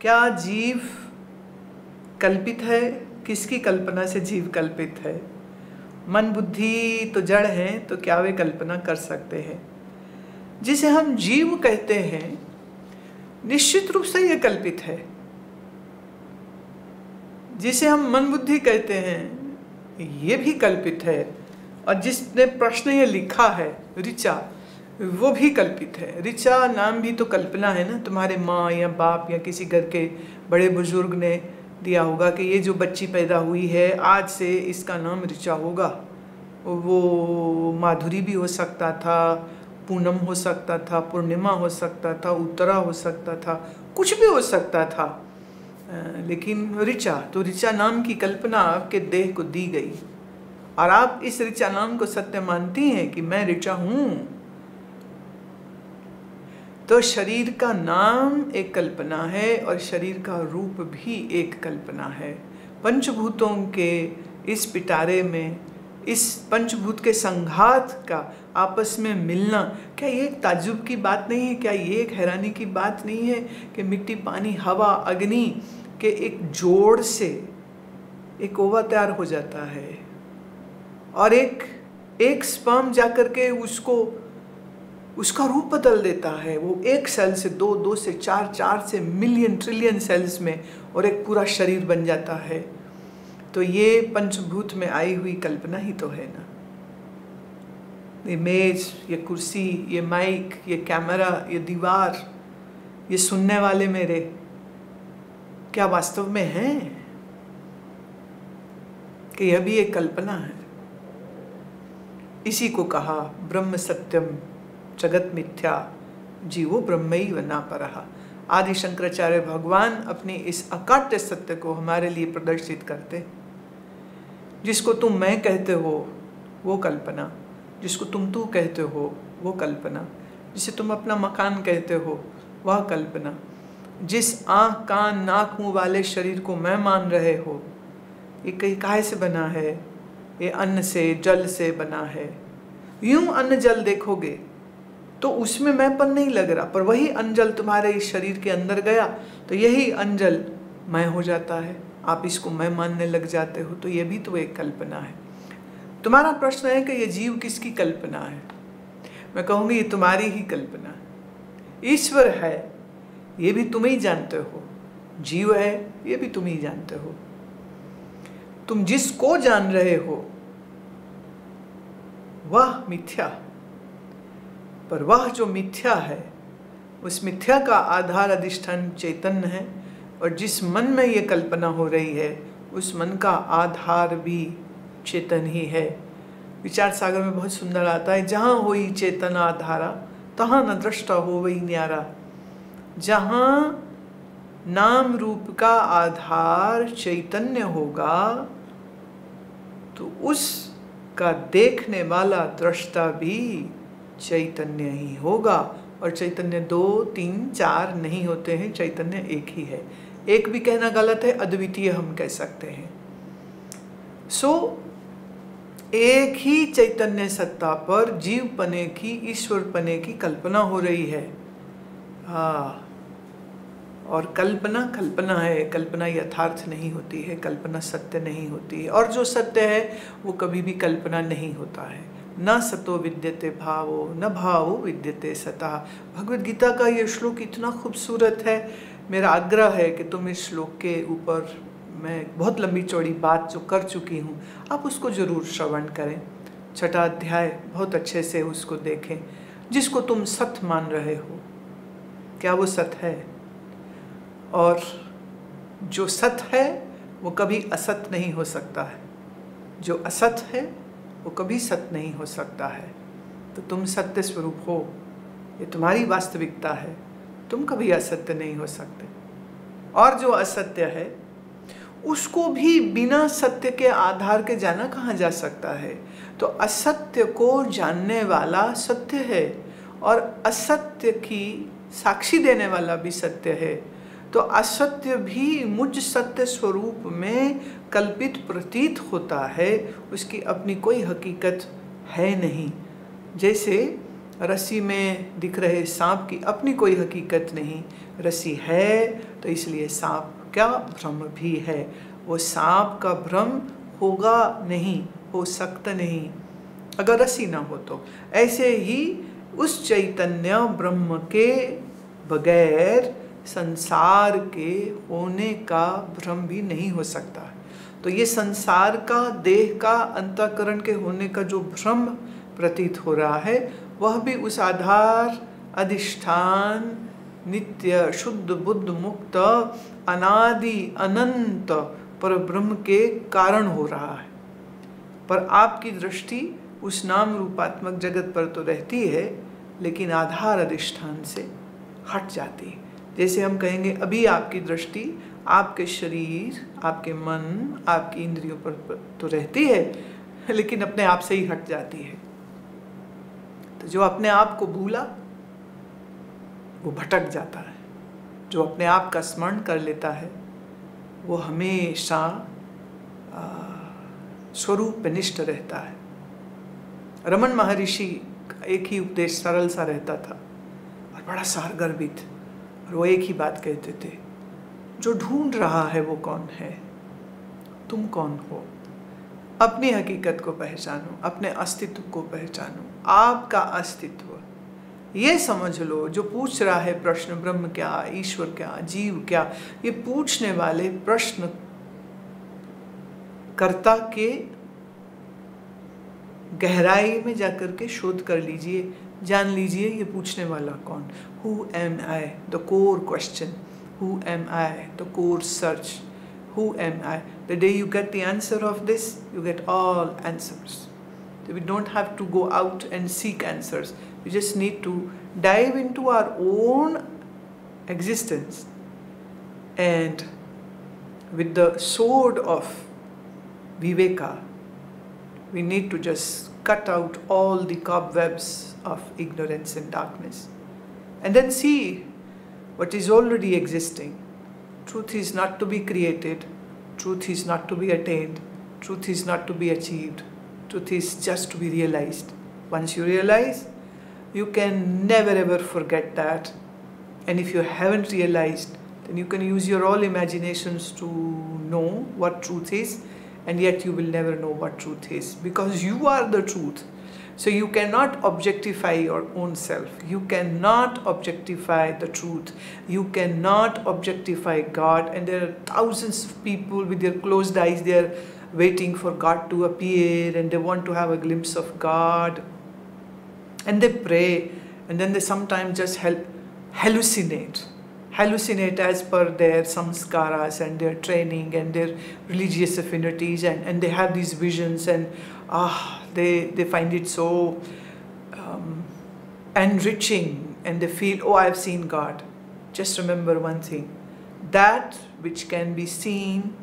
क्या जीव कल्पित है? किसकी कल्पना से जीव कल्पित है? मन बुद्धि तो जड़ है, तो क्या वे कल्पना कर सकते हैं? जिसे हम जीव कहते हैं निश्चित रूप से ये कल्पित है। जिसे हम मन बुद्धि कहते हैं ये भी कल्पित है। और जिसने प्रश्न ये लिखा है ऋचा, वो भी कल्पित है। ऋचा नाम भी तो कल्पना है ना। तुम्हारे माँ या बाप या किसी घर के बड़े बुजुर्ग ने दिया होगा कि ये जो बच्ची पैदा हुई है आज से इसका नाम ऋचा होगा। वो माधुरी भी हो सकता था, पूनम हो सकता था, पूर्णिमा हो सकता था, उत्तरा हो सकता था, कुछ भी हो सकता था, लेकिन ऋचा, तो ऋचा नाम की कल्पना आपके देह को दी गई और आप इस ऋचा नाम को सत्य मानती हैं कि मैं ऋचा हूं। तो शरीर का नाम एक कल्पना है और शरीर का रूप भी एक कल्पना है। पंचभूतों के इस पिटारे में, इस पंचभूत के संघात का आपस में मिलना, क्या ये एक ताज्जुब की बात नहीं है? क्या ये एक हैरानी की बात नहीं है कि मिट्टी, पानी, हवा, अग्नि के एक जोड़ से एक ओवा तैयार हो जाता है और एक स्पर्म जाकर के उसका रूप बदल देता है। वो एक सेल से दो, दो से चार, चार से मिलियन, ट्रिलियन सेल्स में और एक पूरा शरीर बन जाता है। तो ये पंचभूत में आई हुई कल्पना ही तो है ना। ये मेज, ये कुर्सी, ये माइक, ये कैमरा, ये दीवार, ये सुनने वाले मेरे, क्या वास्तव में है कि यह भी एक कल्पना है? इसी को कहा ब्रह्म सत्यम जगत मिथ्या जीवो ब्रह्मैव नापरः। आदि शंकराचार्य भगवान अपने इस अकाट्य सत्य को हमारे लिए प्रदर्शित करते। जिसको तुम मैं कहते हो वो कल्पना, जिसको तुम तू कहते हो वो कल्पना, जिसे तुम अपना मकान कहते हो वह कल्पना, जिस आँख, कान, नाक, मुंह वाले शरीर को मैं मान रहे हो, ये कहीं काहे से बना है? ये अन्न से, जल से बना है। यूं अन्न जल देखोगे तो उसमें मैंपन नहीं लग रहा, पर वही अन्न जल तुम्हारे इस शरीर के अंदर गया तो यही अन्न जल मैं हो जाता है। आप इसको मैं मानने लग जाते हो, तो ये भी तो एक कल्पना है। तुम्हारा प्रश्न है कि ये जीव किसकी कल्पना है? मैं कहूँगी ये तुम्हारी ही कल्पना है। ईश्वर है ये भी तुम ही जानते हो, जीव है ये भी तुम ही जानते हो। तुम जिसको जान रहे हो वह मिथ्या, पर वह जो मिथ्या है उस मिथ्या का आधार अधिष्ठान चैतन्य है। और जिस मन में ये कल्पना हो रही है उस मन का आधार भी चेतन ही है। विचार सागर में बहुत सुंदर आता है, जहाँ होई चेतन आधारा तहाँ न दृष्टा हो वही न्यारा। जहाँ नाम रूप का आधार चैतन्य होगा तो उसका देखने वाला दृष्टा भी चैतन्य ही होगा। और चैतन्य 2, 3, 4 नहीं होते हैं, चैतन्य एक ही है। एक भी कहना गलत है, अद्वितीय हम कह सकते हैं। एक ही चैतन्य सत्ता पर जीव पने की, ईश्वर पने की कल्पना हो रही है। और कल्पना कल्पना है, कल्पना यथार्थ नहीं होती है, कल्पना सत्य नहीं होती है। और जो सत्य है वो कभी भी कल्पना नहीं होता है। न सतो विद्यते भावो न भावो विद्यते सतः। भगवद गीता का ये श्लोक इतना खूबसूरत है। मेरा आग्रह है कि तुम इस श्लोक के ऊपर, मैं बहुत लंबी चौड़ी बात जो कर चुकी हूँ, आप उसको जरूर श्रवण करें। 6ठा अध्याय बहुत अच्छे से उसको देखें। जिसको तुम सत्य मान रहे हो, क्या वो सत्य है? और जो सत्य है वो कभी असत्य नहीं हो सकता है, जो असत्य है वो कभी सत्य नहीं हो सकता है। तो तुम सत्य स्वरूप हो, ये तुम्हारी वास्तविकता है, तुम कभी असत्य नहीं हो सकते। और जो असत्य है उसको भी बिना सत्य के आधार के जाना कहाँ जा सकता है? तो असत्य को जानने वाला सत्य है और असत्य की साक्षी देने वाला भी सत्य है। तो असत्य भी मुझ सत्य स्वरूप में कल्पित प्रतीत होता है, उसकी अपनी कोई हकीकत है नहीं। जैसे रस्सी में दिख रहे सांप की अपनी कोई हकीकत नहीं, रस्सी है तो इसलिए सांप क्या भ्रम भी है। वो सांप का भ्रम होगा नहीं, हो सकता नहीं अगर रस्सी ना हो तो। ऐसे ही उस चैतन्य ब्रह्म के बगैर संसार के होने का भ्रम भी नहीं हो सकता। तो ये संसार का, देह का, अंतःकरण के होने का जो भ्रम प्रतीत हो रहा है, वह भी उस आधार, अधिष्ठान, नित्य, शुद्ध, बुद्ध, मुक्त, अनादि, अनंत पर ब्रह्म के कारण हो रहा है। पर आपकी दृष्टि उस नाम रूपात्मक जगत पर तो रहती है, लेकिन आधार अधिष्ठान से हट जाती है। जैसे हम कहेंगे अभी आपकी दृष्टि आपके शरीर, आपके मन, आपकी इंद्रियों पर तो रहती है, लेकिन अपने आप से ही हट जाती है। तो जो अपने आप को भूला वो भटक जाता है, जो अपने आप का स्मरण कर लेता है वो हमेशा स्वरूप निष्ठ रहता है। रमन महर्षि का एक ही उपदेश सरल सा रहता था और बड़ा सारगर्भित, और वो एक ही बात कहते थे, जो ढूंढ रहा है वो कौन है, तुम कौन हो। अपनी हकीकत को पहचानो, अपने अस्तित्व को पहचानो, आपका अस्तित्व ये समझ लो। जो पूछ रहा है प्रश्न, ब्रह्म क्या, ईश्वर क्या, जीव क्या, ये पूछने वाले प्रश्न कर्ता के गहराई में जाकर के शोध कर लीजिए, जान लीजिए ये पूछने वाला कौन। Who am I? The core question. Who am I? The core search. Who am I? The day you get the answer of this, you get all answers. So we don't have to go out and seek answers. We just need to dive into our own existence, and with the sword of Viveka, we need to just cut out all the cobwebs of ignorance and darkness, and then see what is already existing. Truth is not to be created, truth is not to be attained, truth is not to be achieved, truth is just to be realized. Once you realize, you can never ever forget that. And if you haven't realized, then you can use your all imaginations to know what truth is, and yet you will never know what truth is, because you are the truth. So you cannot objectify your own self. You cannot objectify the truth. You cannot objectify God. And there are thousands of people with their closed eyes, they are waiting for God to appear, and they want to have a glimpse of God. And they pray, and then they sometimes just hallucinate as per their samskaras and their training and their religious affinities, and they have these visions, and they find it so enriching, and they feel, oh, I've seen God. Just remember one thing, that which can be seen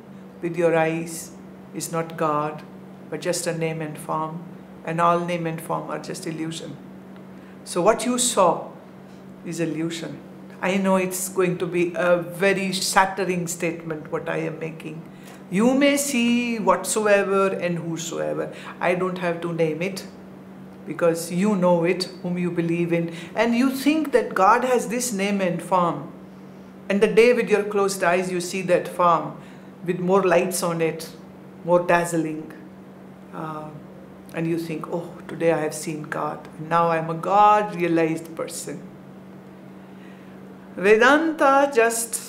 with your eyes is not God, but just a name and form, and all name and form are just illusion. So what you saw is illusion. I know it's going to be a very shattering statement what I am making. You may see whatsoever and whosoever. I don't have to name it, because you know it, whom you believe in, and you think that God has this name and form. And the day with your closed eyes you see that form with more lights on it, more dazzling, and you think, oh, today I have seen God, and now I am a God-realized person. Vedanta just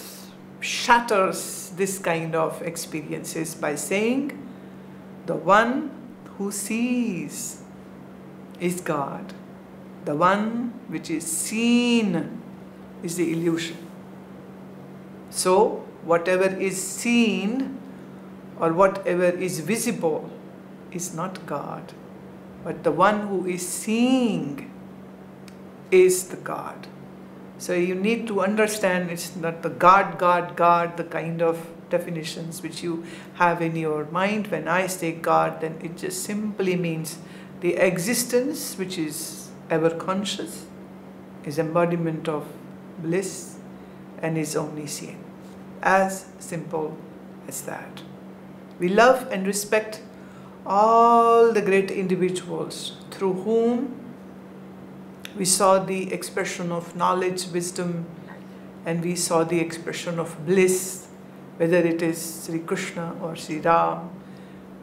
shatters this kind of experiences by saying the one who sees is God. The one which is seen is the illusion. So whatever is seen or whatever is visible is not God, but the one who is seeing is the God. So you need to understand it's not the God, the kind of definitions which you have in your mind. When I say God, then it just simply means the existence which is ever conscious, is embodiment of bliss, and is omniscient. As simple as that. We love and respect all the great individuals through whom We saw the expression of knowledge, wisdom, and we saw the expression of bliss, whether it is Sri Krishna or Sri Ram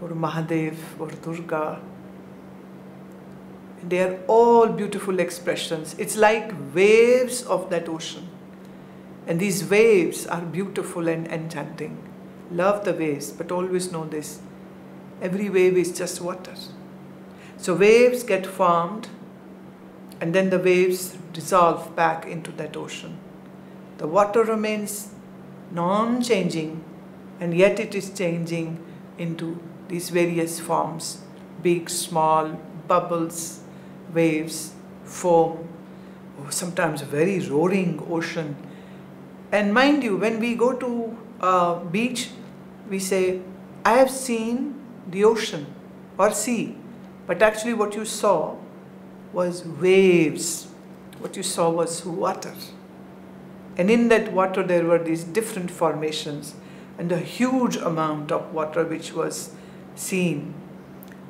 or Mahadev or Durga. They are all beautiful expressions. It's like waves of that ocean. And these waves are beautiful and enchanting. Love the waves, but always know this. Every wave is just water. So waves get formed, and then the waves dissolve back into that ocean. The water remains non-changing, and yet it is changing into these various forms, big, small, bubbles, waves, foam, sometimes a very roaring ocean. And mind you, when we go to a beach, we say, I have seen the ocean or sea, but actually what you saw was waves. What you saw was water. And in that water there were these different formations and a huge amount of water which was seen.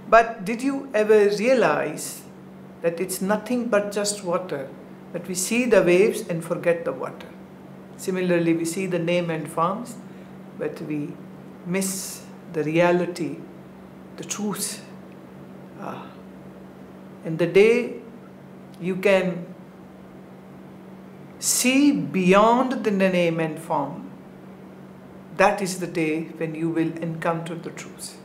But did you ever realize that it's nothing but just water, that we see the waves and forget the water? Similarly, we see the name and forms, but we miss the reality, the truth. And the day you can see beyond the name and form, that is the day when you will encounter the truth.